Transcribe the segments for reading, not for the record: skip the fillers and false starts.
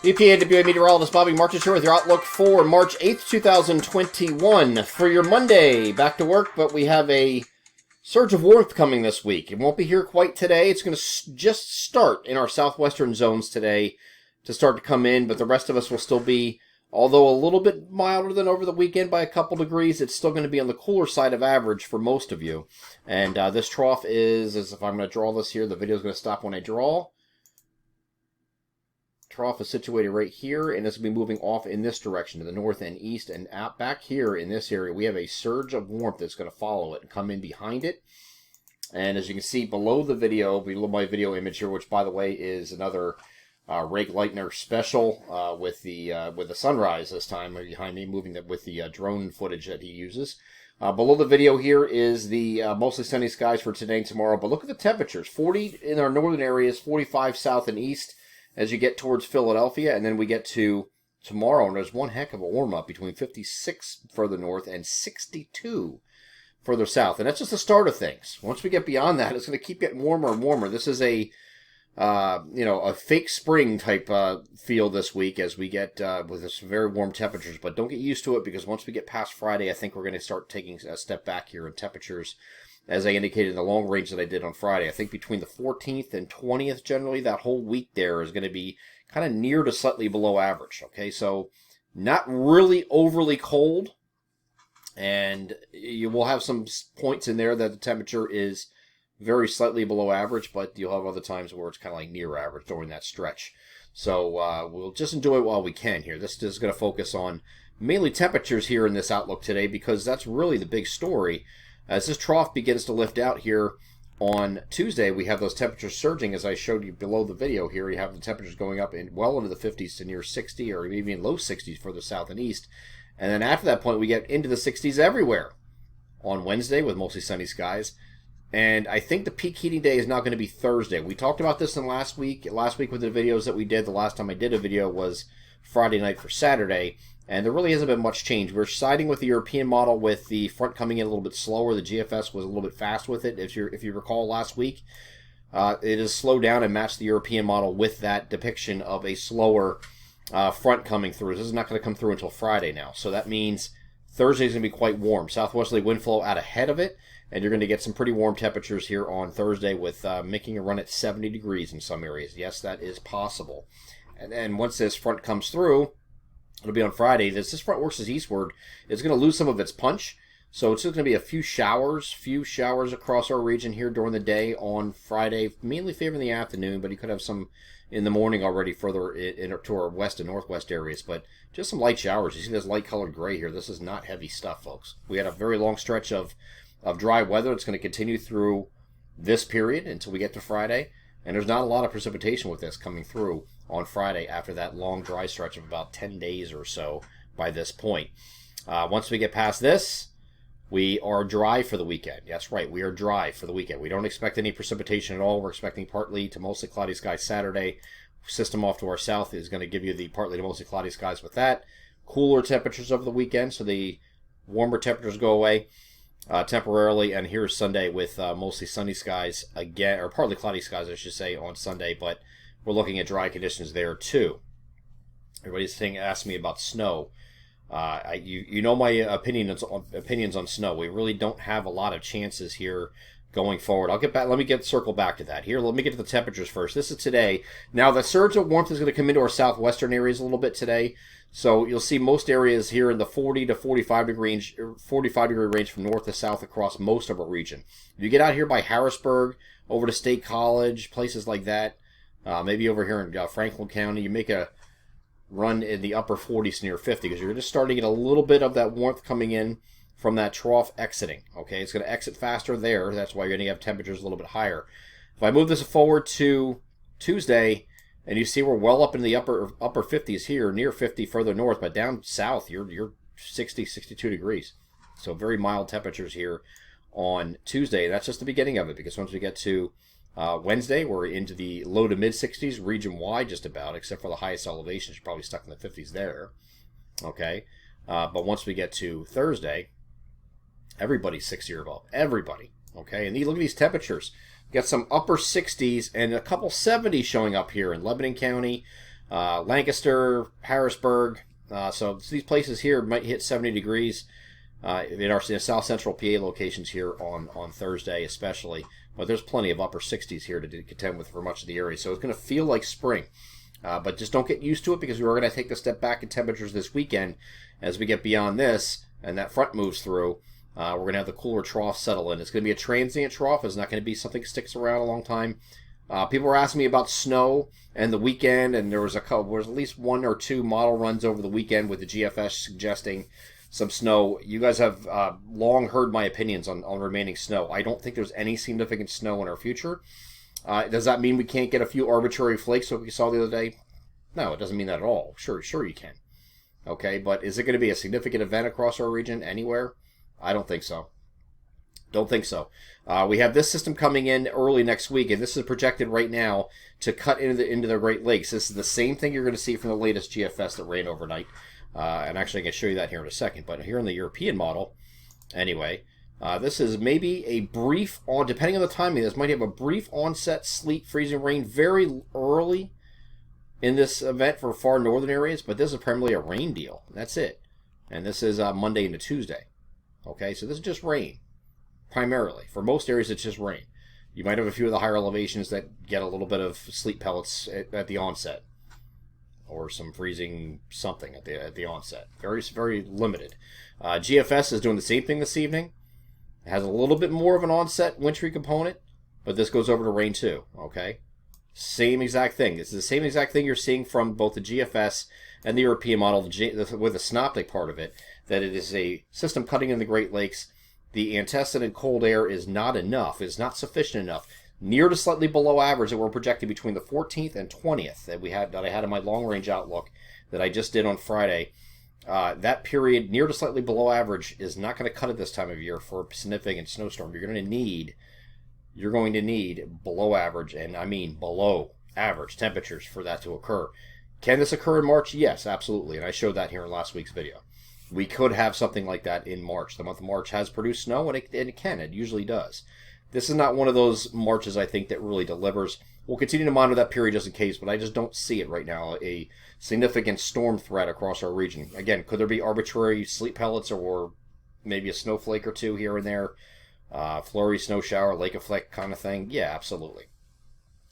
EPAWA meteorologist Bobby Marches here with your outlook for March 8th, 2021. For your Monday, back to work, but we have a surge of warmth coming this week. It won't be here quite today. It's going to just start in our southwestern zones today to start to come in, but the rest of us will still be, although a little bit milder than over the weekend by a couple degrees, it's still going to be on the cooler side of average for most of you. And this trough is, as if I'm going to draw this here, the video is going to stop when I draw. Trough is situated right here, and this will be moving off in this direction to the north and east, and out back here in this area we have a surge of warmth that's going to follow it and come in behind it. And as you can see below the video, below my video image here, which by the way is another Rake Lightner special with the sunrise this time behind me, moving with the drone footage that he uses. Below the video here is the mostly sunny skies for today and tomorrow, but look at the temperatures. 40 in our northern areas, 45 south and east as you get towards Philadelphia, and then we get to tomorrow, and there's one heck of a warm-up between 56 further north and 62 further south. And that's just the start of things. Once we get beyond that, it's going to keep getting warmer and warmer. This is a a fake spring type feel this week as we get with this very warm temperatures. But don't get used to it, because once we get past Friday, I think we're going to start taking a step back here in temperatures. As I indicated in the long range that I did on Friday, I think between the 14th and 20th, generally, that whole week there is going to be kind of near to slightly below average. Okay, so not really overly cold, and you will have some points in there that the temperature is very slightly below average, but you'll have other times where it's kind of like near average during that stretch. So we'll just enjoy it while we can here. This is going to focus on mainly temperatures here in this outlook today, because that's really the big story. As this trough begins to lift out here on Tuesday, we have those temperatures surging, as I showed you below the video here. You have the temperatures going up in well into the 50s to near 60, or even low 60s for the south and east. And then after that point, we get into the 60s everywhere on Wednesday with mostly sunny skies. And I think the peak heating day is now going to be Thursday. We talked about this in last week with the videos that we did. The last time I did a video was Friday night for Saturday. And there really hasn't been much change. We're siding with the European model with the front coming in a little bit slower. The GFS was a little bit fast with it. If you recall last week, it has slowed down and matched the European model with that depiction of a slower front coming through. This is not going to come through until Friday now. So that means Thursday is going to be quite warm. Southwesterly wind flow out ahead of it. And you're going to get some pretty warm temperatures here on Thursday with making a run at 70 degrees in some areas. Yes, that is possible. And then once this front comes through, it'll be on Friday. As this front works as eastward, it's going to lose some of its punch. So it's just going to be a few showers across our region here during the day on Friday, mainly favoring the afternoon, but you could have some in the morning already further to our west and northwest areas. But just some light showers. You see this light colored gray here. This is not heavy stuff, folks. We had a very long stretch of dry weather. It's going to continue through this period until we get to Friday. And there's not a lot of precipitation with this coming through on Friday after that long dry stretch of about 10 days or so by this point. Once we get past this, we are dry for the weekend. That's right, we are dry for the weekend. We don't expect any precipitation at all. We're expecting partly to mostly cloudy skies Saturday. System off to our south is going to give you the partly to mostly cloudy skies with that. Cooler temperatures over the weekend, so the warmer temperatures go away temporarily. And here's Sunday with mostly sunny skies again, or partly cloudy skies, I should say, on Sunday, but we're looking at dry conditions there too. Everybody's asking me about snow. You know my opinions on snow. We really don't have a lot of chances here going forward. I'll get back. Let me circle back to that. Here, let me get to the temperatures first. This is today. Now, the surge of warmth is going to come into our southwestern areas a little bit today. So you'll see most areas here in the 40 to 45 degree range from north to south across most of our region. If you get out here by Harrisburg, over to State College, places like that, maybe over here in Franklin County, you make a run in the upper 40s near 50, because you're just starting to get a little bit of that warmth coming in from that trough exiting. Okay, it's going to exit faster there. That's why you're going to have temperatures a little bit higher. If I move this forward to Tuesday, and you see we're well up in the upper 50s here, near 50 further north, but down south you're 60, 62 degrees. So very mild temperatures here on Tuesday. That's just the beginning of it, because once we get to Wednesday, we're into the low to mid 60s region-wide just about, except for the highest elevations. You're probably stuck in the 50s there. Okay, but once we get to Thursday, everybody's 60 or above. Everybody. Okay, and look at these temperatures. Got some upper 60s and a couple 70s showing up here in Lebanon County, Lancaster, Harrisburg. So these places here might hit 70 degrees in our South Central PA locations here on Thursday especially. But there's plenty of upper 60s here to contend with for much of the area. So it's going to feel like spring. But just don't get used to it, because we're going to take a step back in temperatures this weekend as we get beyond this and that front moves through. We're going to have the cooler trough settle in. It's going to be a transient trough. It's not going to be something that sticks around a long time. People were asking me about snow and the weekend, and there was at least 1 or 2 model runs over the weekend with the GFS suggesting some snow. You guys have long heard my opinions on remaining snow. I don't think there's any significant snow in our future. Does that mean we can't get a few arbitrary flakes like we saw the other day? No, it doesn't mean that at all. Sure you can. Okay, but is it going to be a significant event across our region anywhere? I don't think so. Don't think so. We have this system coming in early next week, and this is projected right now to cut into the Great Lakes. This is the same thing you're going to see from the latest GFS that ran overnight. And actually, I can show you that here in a second. But here in the European model, anyway, this is maybe a brief, depending on the timing, this might have a brief onset sleet, freezing rain very early in this event for far northern areas. But this is primarily a rain deal. That's it. And this is Monday into Tuesday. Okay, so this is just rain. Primarily. For most areas, it's just rain. You might have a few of the higher elevations that get a little bit of sleet pellets at the onset, or some freezing something at the onset. Very, very limited. GFS is doing the same thing this evening. It has a little bit more of an onset wintry component, but this goes over to rain too. Okay, same exact thing. It's the same exact thing you're seeing from both the GFS and the European model, with the synoptic part of it, that it is a system cutting in the Great Lakes. The antecedent cold air is not enough, is not sufficient enough, near to slightly below average that we're projecting between the 14th and 20th that I had in my long-range outlook that I just did on Friday. That period, near to slightly below average, is not going to cut it this time of year for a significant snowstorm. You're going to need below average, and I mean below average temperatures for that to occur. Can this occur in March? Yes, absolutely, and I showed that here in last week's video. We could have something like that in March. The month of March has produced snow, and it can. It usually does. This is not one of those Marches, I think, that really delivers. We'll continue to monitor that period just in case, but I just don't see it right now, a significant storm threat across our region. Again, could there be arbitrary sleet pellets or maybe a snowflake or two here and there? Flurry, snow shower, lake effect kind of thing? Yeah, absolutely.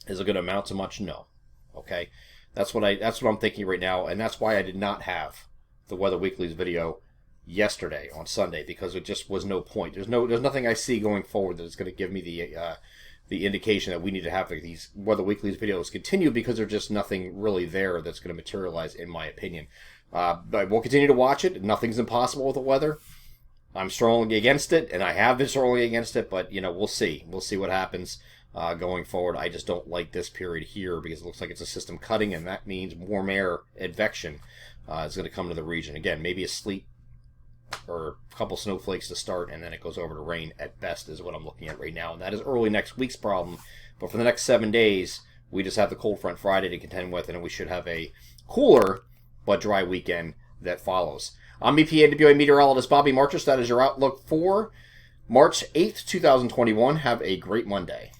Is it going to amount to much? No. Okay? That's what I'm thinking right now, and that's why I did not have the Weather Weekly's video yesterday on Sunday, because it just was no point. There's nothing I see going forward that is going to give me the indication that we need to have these Weather Weekly's videos continue, because there's just nothing really there that's going to materialize, in my opinion. But we'll continue to watch it. Nothing's impossible with the weather. I'm strongly against it, and I have been strongly against it, but we'll see. We'll see what happens going forward. I just don't like this period here, because it looks like it's a system cutting, and that means warm air advection is going to come to the region. Again, maybe a sleet or a couple snowflakes to start, and then it goes over to rain at best is what I'm looking at right now. And that is early next week's problem. But for the next 7 days, we just have the cold front Friday to contend with, and then we should have a cooler but dry weekend that follows. I'm EPAWA meteorologist Bobby Marchus. That is your outlook for March 8th, 2021. Have a great Monday.